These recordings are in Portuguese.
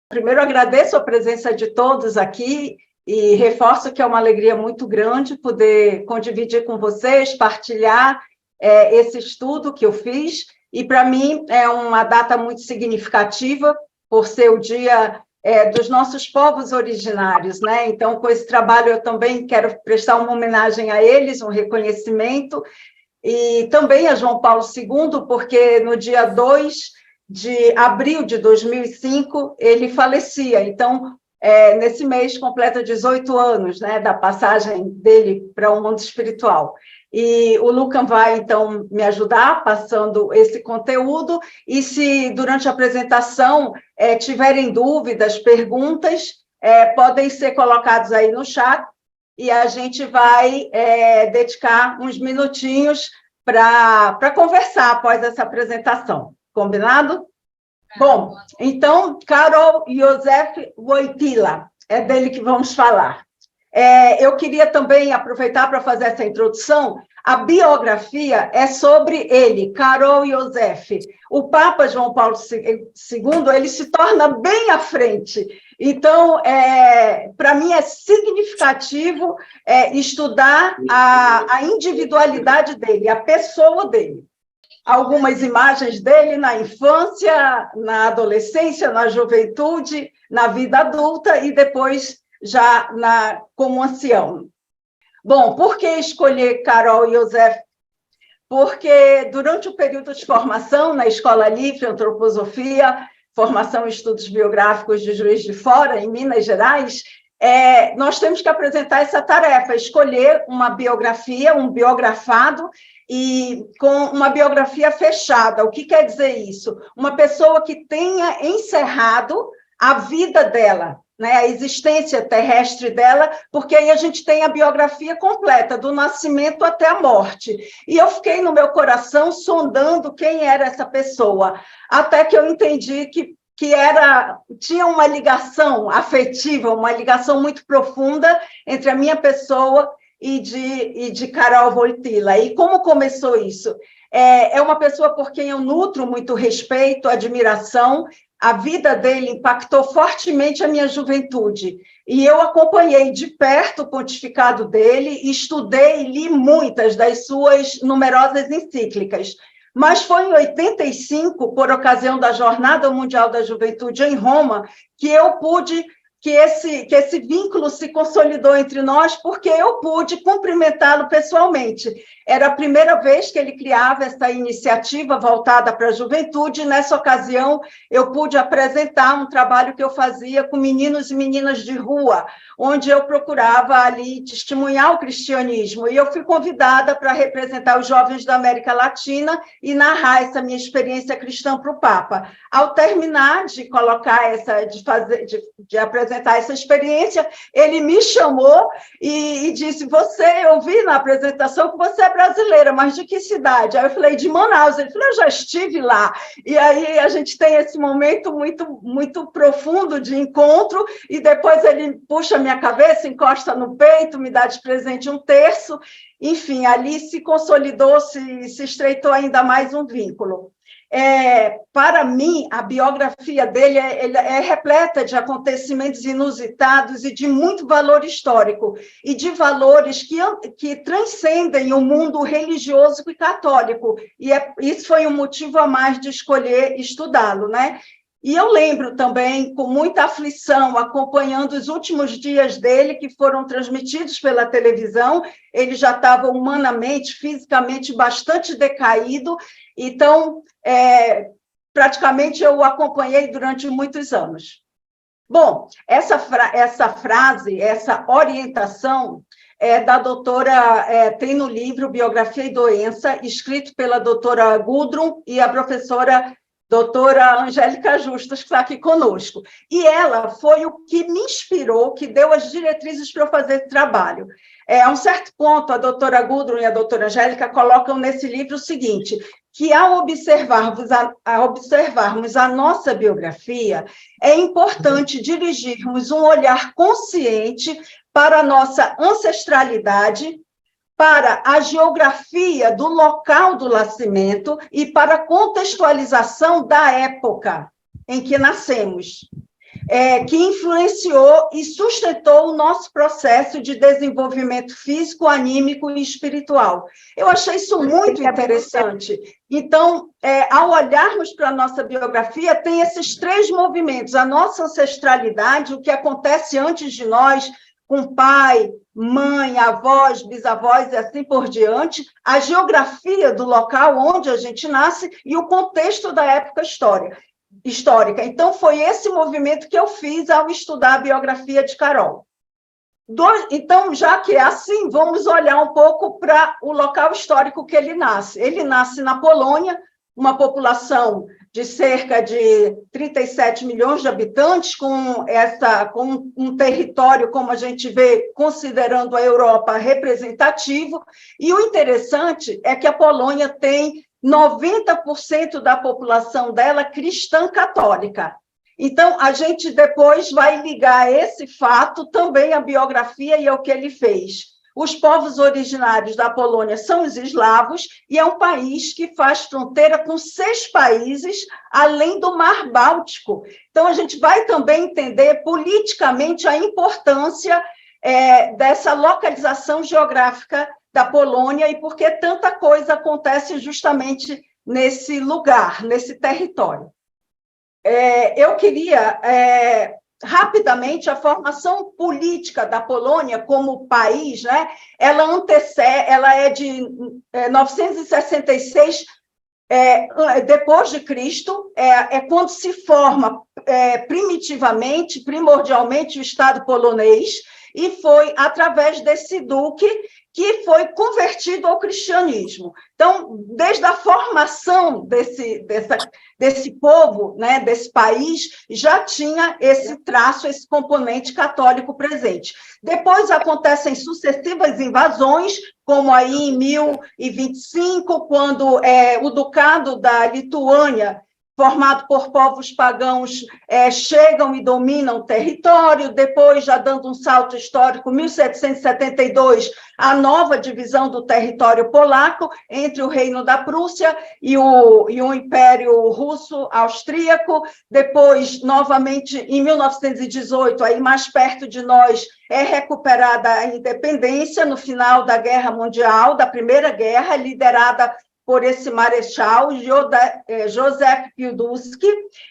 Primeiro, agradeço a presença de todos aqui e reforço que é uma alegria muito grande poder dividir com vocês, partilhar esse estudo que eu fiz. E, para mim, é uma data muito significativa, por ser o dia dos nossos povos originários, né? Então, com esse trabalho, eu também quero prestar uma homenagem a eles, um reconhecimento, e também a João Paulo II, porque no dia 2 de abril de 2005 ele falecia. Então, nesse mês, completa 18 anos, né, da passagem dele para o mundo espiritual. E o Lucan vai, então, me ajudar passando esse conteúdo, e se durante a apresentação tiverem dúvidas, perguntas, podem ser colocados aí no chat, e a gente vai dedicar uns minutinhos para conversar após essa apresentação. Combinado? Bom, então, Karol Józef Wojtyła, é dele que vamos falar. Eu queria também aproveitar para fazer essa introdução. A biografia é sobre ele, Karol Józef. O Papa João Paulo II, ele se torna bem à frente. Então, para mim, é significativo estudar a individualidade dele, a pessoa dele. Algumas imagens dele na infância, na adolescência, na juventude, na vida adulta e depois já como ancião. Bom, por que escolher Karol Józef? Porque durante o período de formação na Escola Livre, Antroposofia, formação em estudos biográficos de Juiz de Fora, em Minas Gerais, nós temos que apresentar essa tarefa, escolher uma biografia, um biografado, e com uma biografia fechada. O que quer dizer isso? Uma pessoa que tenha encerrado a vida dela, né, a existência terrestre dela, porque aí a gente tem a biografia completa, do nascimento até a morte. E eu fiquei no meu coração sondando quem era essa pessoa, até que eu entendi que tinha uma ligação afetiva, uma ligação muito profunda entre a minha pessoa e de Karol Wojtyła. E como começou isso? É uma pessoa por quem eu nutro muito respeito, admiração. A vida dele impactou fortemente a minha juventude. E eu acompanhei de perto o pontificado dele, estudei e li muitas das suas numerosas encíclicas. Mas foi em 85, por ocasião da Jornada Mundial da Juventude em Roma, que eu pude, que esse vínculo se consolidou entre nós, porque eu pude cumprimentá-lo pessoalmente. Era a primeira vez que ele criava essa iniciativa voltada para a juventude, e nessa ocasião eu pude apresentar um trabalho que eu fazia com meninos e meninas de rua, onde eu procurava ali testemunhar o cristianismo, e eu fui convidada para representar os jovens da América Latina e narrar essa minha experiência cristã para o Papa. Ao terminar de colocar de apresentar essa experiência, ele me chamou e disse: eu vi na apresentação que você é brasileira, mas de que cidade? Aí eu falei: de Manaus. Ele falou: eu já estive lá. E aí a gente tem esse momento muito, muito profundo de encontro, e depois ele puxa minha cabeça, encosta no peito, me dá de presente um terço. Enfim, ali se consolidou, se estreitou ainda mais um vínculo. Para mim, a biografia dele é repleta de acontecimentos inusitados e de muito valor histórico, e de valores que transcendem o mundo religioso e católico, e isso foi um motivo a mais de escolher estudá-lo, né? E eu lembro também, com muita aflição, acompanhando os últimos dias dele, que foram transmitidos pela televisão. Ele já estava humanamente, fisicamente, bastante decaído. Então, praticamente eu o acompanhei durante muitos anos. Bom, essa frase, essa orientação da doutora, tem no livro Biografia e Doença, escrito pela doutora Gudrun e a professora doutora Angélica Justus, que está aqui conosco. E ela foi o que me inspirou, que deu as diretrizes para eu fazer esse trabalho. A um certo ponto, a doutora Gudrun e a doutora Angélica colocam nesse livro o seguinte: que ao observarmos a nossa biografia, é importante dirigirmos um olhar consciente para a nossa ancestralidade, para a geografia do local do nascimento e para a contextualização da época em que nascemos. que influenciou e sustentou o nosso processo de desenvolvimento físico, anímico e espiritual. Eu achei isso muito interessante. Então, ao olharmos para a nossa biografia, tem esses três movimentos: a nossa ancestralidade, o que acontece antes de nós, com pai, mãe, avós, bisavós e assim por diante, a geografia do local onde a gente nasce e o contexto da época histórica. Então, foi esse movimento que eu fiz ao estudar a biografia de Carol. Então, já que é assim, vamos olhar um pouco para o local histórico que ele nasce. Ele nasce na Polônia, uma população de cerca de 37 milhões de habitantes, com um território, como a gente vê, considerando a Europa representativo. E o interessante é que a Polônia tem 90% da população dela cristã católica. Então, a gente depois vai ligar esse fato também à biografia e ao que ele fez. Os povos originários da Polônia são os eslavos, e é um país que faz fronteira com 6 países, além do Mar Báltico. Então, a gente vai também entender politicamente a importância dessa localização geográfica da Polônia e por que tanta coisa acontece justamente nesse lugar, nesse território. Eu queria... rapidamente, a formação política da Polônia como país, né, ela é de 966 depois de Cristo, quando se forma primordialmente o Estado polonês, e foi através desse duque que foi convertido ao cristianismo. Então, desde a formação desse povo, né, desse país, já tinha esse traço, esse componente católico presente. Depois acontecem sucessivas invasões, como aí em 1025, quando o Ducado da Lituânia, formado por povos pagãos, chegam e dominam o território. Depois, já dando um salto histórico, 1772, a nova divisão do território polaco entre o Reino da Prússia e o Império Russo-Austríaco. Depois, novamente, em 1918, aí mais perto de nós, é recuperada a independência no final da Guerra Mundial, da Primeira Guerra, liderada por esse marechal, Józef Piłsudski.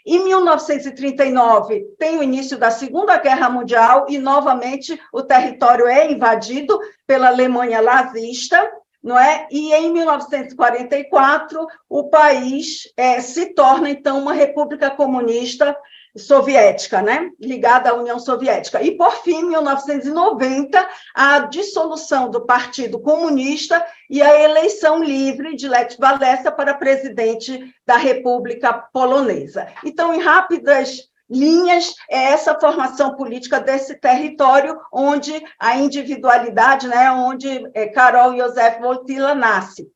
Em 1939, tem o início da Segunda Guerra Mundial e, novamente, o território é invadido pela Alemanha nazista, não é? E, em 1944, o país se torna, então, uma república comunista soviética, né? Ligada à União Soviética. E, por fim, em 1990, a dissolução do Partido Comunista e a eleição livre de Lech Walesa para presidente da República Polonesa. Então, em rápidas linhas, é essa formação política desse território onde a individualidade, né, onde Karol Józef Wojtyła nasce.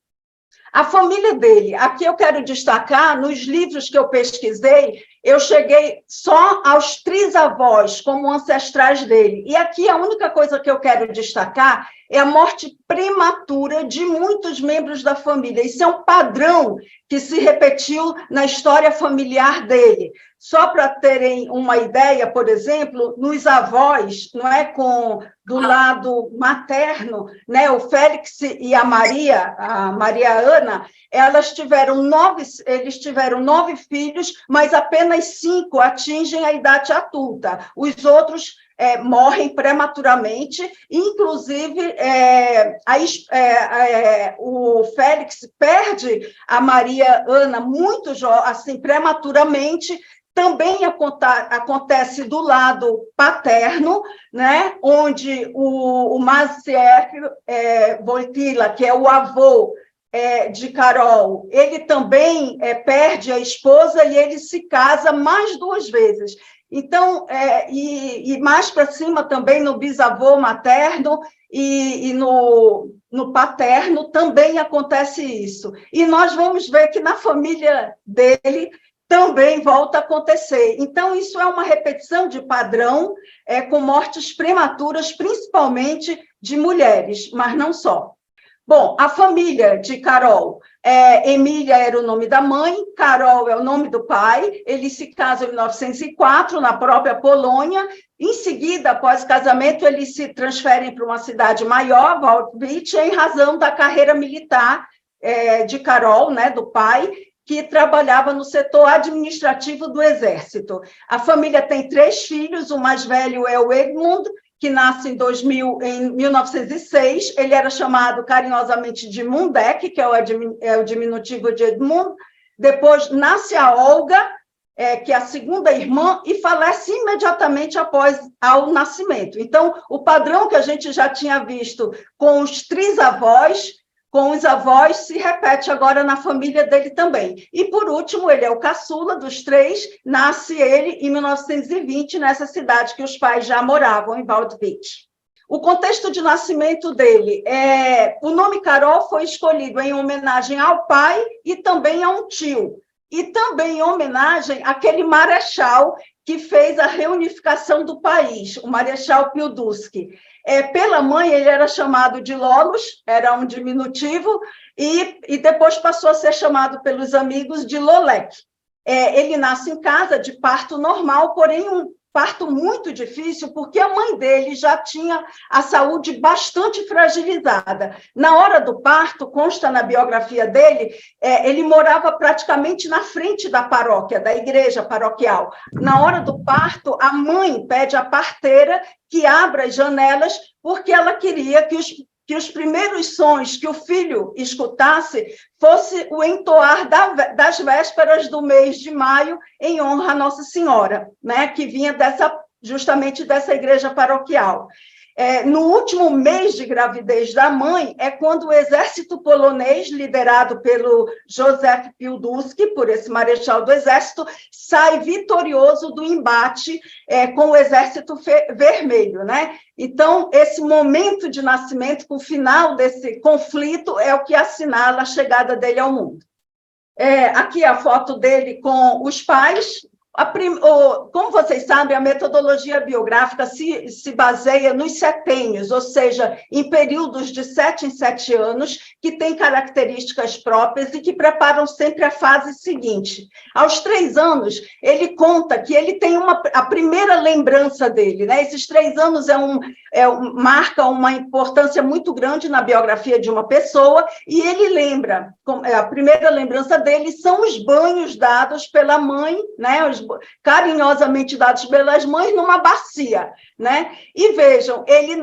A família dele, aqui eu quero destacar, nos livros que eu pesquisei, eu cheguei só aos trisavós como ancestrais dele. E aqui a única coisa que eu quero destacar é a morte prematura de muitos membros da família. Isso é um padrão que se repetiu na história familiar dele. Só para terem uma ideia, por exemplo, nos avós, não é, do lado materno, né, o Félix e a Maria Ana, eles tiveram 9 filhos, mas apenas 5 atingem a idade adulta. Os outros morrem prematuramente, inclusive o Félix perde a Maria Ana muito assim, prematuramente. Também acontece do lado paterno, né, onde o Maciej Wojtyła, que é o avô de Carol, ele também perde a esposa e ele se casa mais 2 vezes. Então, e mais para cima também no bisavô materno e no paterno também acontece isso. E nós vamos ver que na família dele também volta a acontecer. Então, isso é uma repetição de padrão, com mortes prematuras, principalmente de mulheres, mas não só. Bom, a família de Carol Emília era o nome da mãe, Carol é o nome do pai. Eles se casam em 1904, na própria Polônia. Em seguida, após o casamento, eles se transferem para uma cidade maior, Wałbrzych, em razão da carreira militar de Carol, né, do pai, que trabalhava no setor administrativo do Exército. A família tem 3 filhos, o mais velho é o Edmund, que nasce em 1906, ele era chamado carinhosamente de Mundek, que é o diminutivo de Edmund. Depois nasce a Olga, que é a segunda irmã, e falece imediatamente após ao nascimento. Então, o padrão que a gente já tinha visto com os trisavós, com os avós, se repete agora na família dele também. E, por último, ele é o caçula dos 3, nasce ele em 1920, nessa cidade que os pais já moravam, em Wałbrzych. O contexto de nascimento dele, o nome Carol foi escolhido em homenagem ao pai e também a um tio, e também em homenagem àquele marechal que fez a reunificação do país, o Marechal Piłsudski. Pela mãe, ele era chamado de Lolos, era um diminutivo, e depois passou a ser chamado pelos amigos de Lolek. Ele nasce em casa de parto normal, porém um parto muito difícil, porque a mãe dele já tinha a saúde bastante fragilizada. Na hora do parto, consta na biografia dele, ele morava praticamente na frente da paróquia, da igreja paroquial. Na hora do parto, a mãe pede à parteira que abra as janelas, porque ela queria que os primeiros sons que o filho escutasse fosse o entoar das vésperas do mês de maio, em honra a Nossa Senhora, né, que vinha justamente dessa igreja paroquial. No último mês de gravidez da mãe, é quando o exército polonês, liderado pelo Józef Piłsudski, por esse marechal do exército, sai vitorioso do embate com o exército vermelho, né? Então, esse momento de nascimento, o final desse conflito, é o que assinala a chegada dele ao mundo. Aqui a foto dele com os pais. Como vocês sabem, a metodologia biográfica se baseia nos setênios, ou seja, em períodos de 7 em 7 anos, que têm características próprias e que preparam sempre a fase seguinte. Aos 3 anos, ele conta que ele tem a primeira lembrança dele, né? Esses 3 anos marca uma importância muito grande na biografia de uma pessoa, e ele lembra, a primeira lembrança dele são os banhos dados pela mãe, né? Carinhosamente dados pelas mães numa bacia, né? E vejam, ele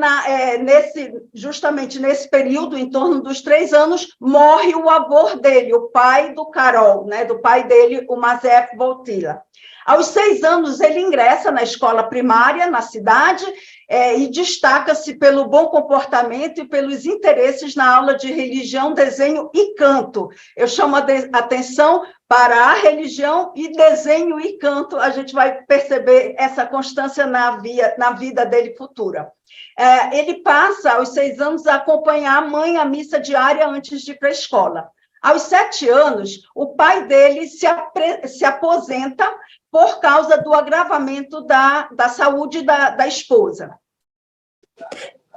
justamente nesse período, em torno dos 3 anos, morre o avô dele, o pai do Carol, né? Do pai dele, o Mazep Wojtyła. Aos 6 anos, ele ingressa na escola primária, na cidade, e destaca-se pelo bom comportamento e pelos interesses na aula de religião, desenho e canto. Eu chamo a atenção para a religião e desenho e canto, a gente vai perceber essa constância na vida dele futura. Ele passa, aos 6 anos, a acompanhar a mãe à missa diária antes de ir para a escola. Aos 7 anos, o pai dele se aposenta por causa do agravamento da saúde da esposa.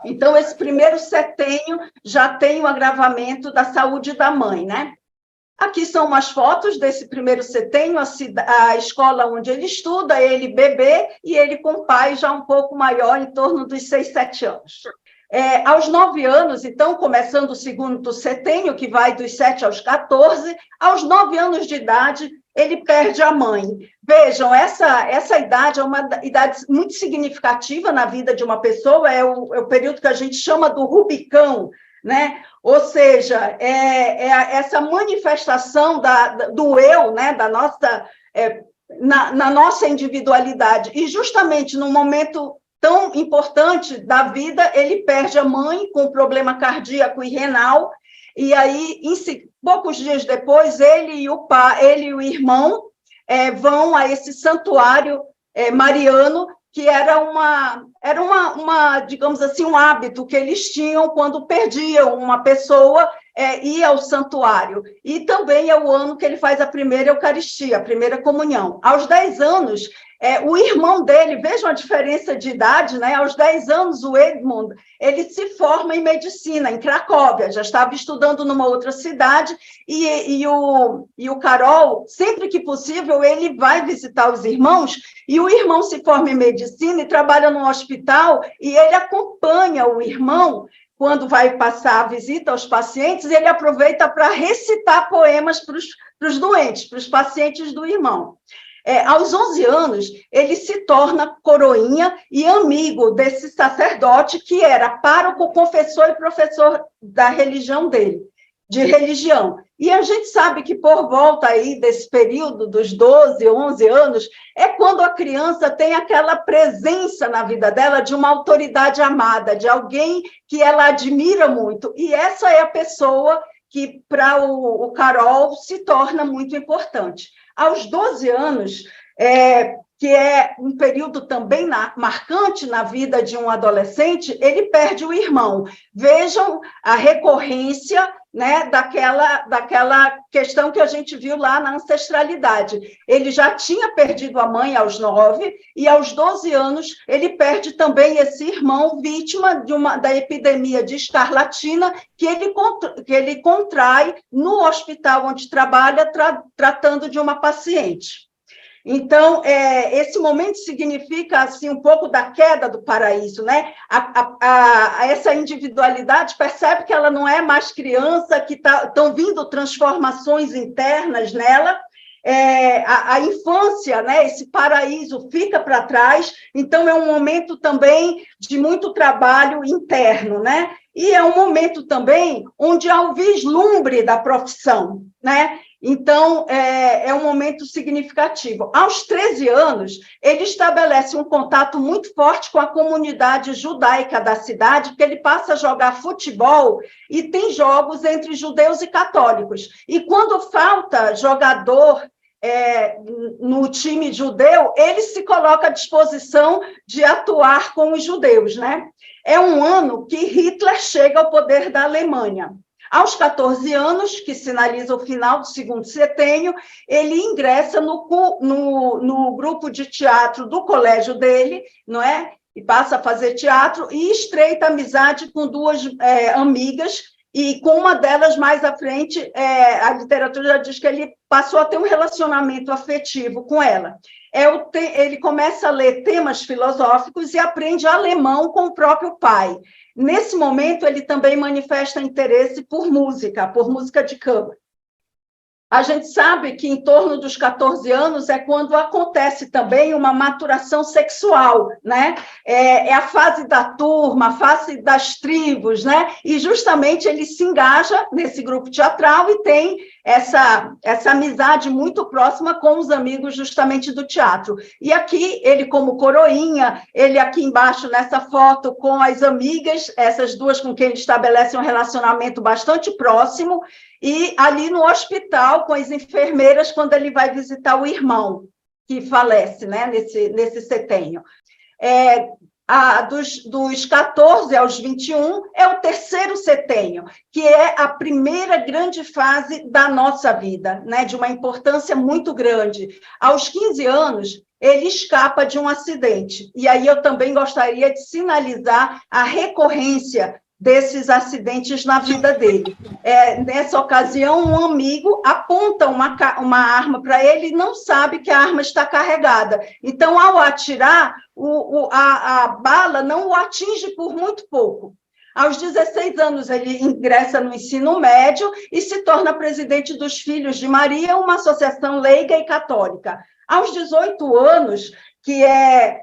Então, esse primeiro setênio já tem o agravamento da saúde da mãe, né? Aqui são umas fotos desse primeiro setênio, a escola onde ele estuda, ele bebê, e ele com o pai já um pouco maior, em torno dos 6, 7 anos. Aos 9 anos, então, começando o segundo setênio, que vai dos 7 aos 14, aos 9 anos de idade, ele perde a mãe. Vejam, essa idade é uma idade muito significativa na vida de uma pessoa, é o período que a gente chama do Rubicão, né? Ou seja, essa manifestação do eu, né? Na nossa individualidade. E justamente no momento tão importante da vida, ele perde a mãe com problema cardíaco e renal, e aí, poucos dias depois, ele e o irmão vão a esse santuário mariano, que era digamos assim, um hábito que eles tinham quando perdiam uma pessoa, ir ao santuário. E também é o ano que ele faz a primeira Eucaristia, a primeira comunhão. Aos 10 anos, o irmão dele, vejam a diferença de idade, né? Aos 10 anos, o Edmund, ele se forma em medicina, em Cracóvia, já estava estudando numa outra cidade, e o Karol, sempre que possível, ele vai visitar os irmãos, e o irmão se forma em medicina e trabalha num hospital, e ele acompanha o irmão quando vai passar a visita aos pacientes, ele aproveita para recitar poemas para os doentes, para os pacientes do irmão. Aos 11 anos, ele se torna coroinha e amigo desse sacerdote que era pároco, confessor e professor da religião dele, de religião. E a gente sabe que por volta aí desse período dos 12, 11 anos, é quando a criança tem aquela presença na vida dela de uma autoridade amada, de alguém que ela admira muito. E essa é a pessoa que, para o Karol, se torna muito importante. Aos 12 anos, que é um período também marcante na vida de um adolescente, ele perde o irmão. Vejam a recorrência, né, daquela questão que a gente viu lá na ancestralidade. Ele já tinha perdido a mãe aos 9, e aos 12 anos ele perde também esse irmão, vítima da epidemia de escarlatina, que ele contrai no hospital onde trabalha, tratando de uma paciente. Então, esse momento significa assim, um pouco da queda do paraíso, né? Essa individualidade percebe que ela não é mais criança, que estão vindo transformações internas nela. A infância, né? Esse paraíso fica para trás, então é um momento também de muito trabalho interno, né? E é um momento também onde há o vislumbre da profissão, né? Então, é um momento significativo. Aos 13 anos, ele estabelece um contato muito forte com a comunidade judaica da cidade, porque ele passa a jogar futebol e tem jogos entre judeus e católicos. E quando falta jogador no time judeu, ele se coloca à disposição de atuar com os judeus, né? É um ano que Hitler chega ao poder da Alemanha. Aos 14 anos, que sinaliza o final do segundo setênio, ele ingressa no grupo de teatro do colégio dele, não é? E passa a fazer teatro e estreita amizade com duas amigas, e com uma delas, mais à frente, a literatura já diz que ele passou a ter um relacionamento afetivo com ela. Ele começa a ler temas filosóficos e aprende alemão com o próprio pai. Nesse momento, ele também manifesta interesse por música de câmara. A gente sabe que em torno dos 14 anos é quando acontece também uma maturação sexual, né? É a fase da turma, a fase das tribos, né? E justamente ele se engaja nesse grupo teatral e tem essa amizade muito próxima com os amigos justamente do teatro. E aqui, ele como coroinha, ele aqui embaixo nessa foto com as amigas, essas duas com quem ele estabelece um relacionamento bastante próximo, e ali no hospital com as enfermeiras quando ele vai visitar o irmão, que falece, né, nesse setênio. Dos 14 aos 21 é o terceiro setênio, que é a primeira grande fase da nossa vida, né, de uma importância muito grande. Aos 15 anos, ele escapa de um acidente. E aí eu também gostaria de sinalizar a recorrência desses acidentes na vida dele. Nessa ocasião, um amigo aponta uma arma para ele e não sabe que a arma está carregada. Então, ao atirar, a bala não o atinge por muito pouco. Aos 16 anos, ele ingressa no ensino médio e se torna presidente dos Filhos de Maria, uma associação leiga e católica. Aos 18 anos, que é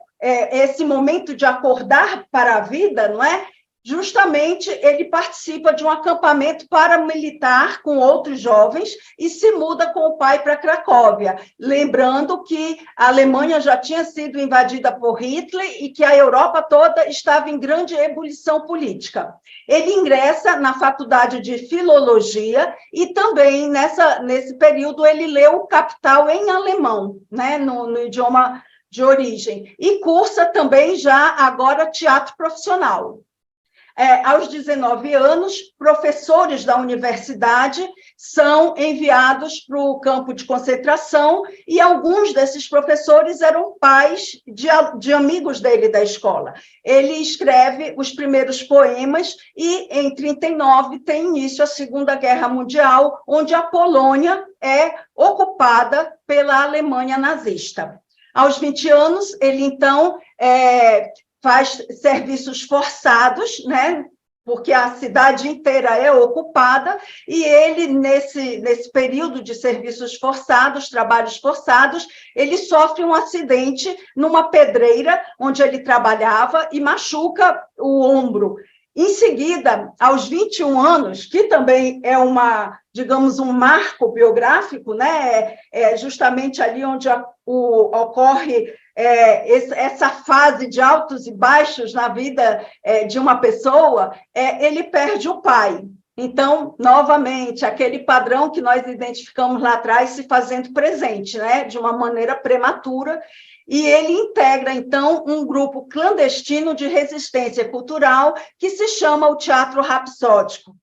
esse momento de acordar para a vida, não é? Justamente, ele participa de um acampamento paramilitar com outros jovens e se muda com o pai para Cracóvia, lembrando que a Alemanha já tinha sido invadida por Hitler e que a Europa toda estava em grande ebulição política. Ele ingressa na faculdade de filologia e também, nesse período, ele leu o Capital em alemão, né, no idioma de origem, e cursa também já agora teatro profissional. Aos 19 anos, professores da universidade são enviados para o campo de concentração, e alguns desses professores eram pais de amigos dele da escola. Ele escreve os primeiros poemas, e em 1939 tem início a Segunda Guerra Mundial, onde a Polônia é ocupada pela Alemanha nazista. Aos 20 anos, ele, então, faz serviços forçados, né? Porque a cidade inteira é ocupada, e ele, nesse período de serviços forçados, trabalhos forçados, ele sofre um acidente numa pedreira onde ele trabalhava e machuca o ombro. Em seguida, aos 21 anos, que também é digamos, um marco biográfico, né? É justamente ali onde ocorre essa fase de altos e baixos na vida de uma pessoa, ele perde o pai. Então, novamente, aquele padrão que nós identificamos lá atrás se fazendo presente, né? De uma maneira prematura, e ele integra, então, um grupo clandestino de resistência cultural que se chama o Teatro Rapsódico.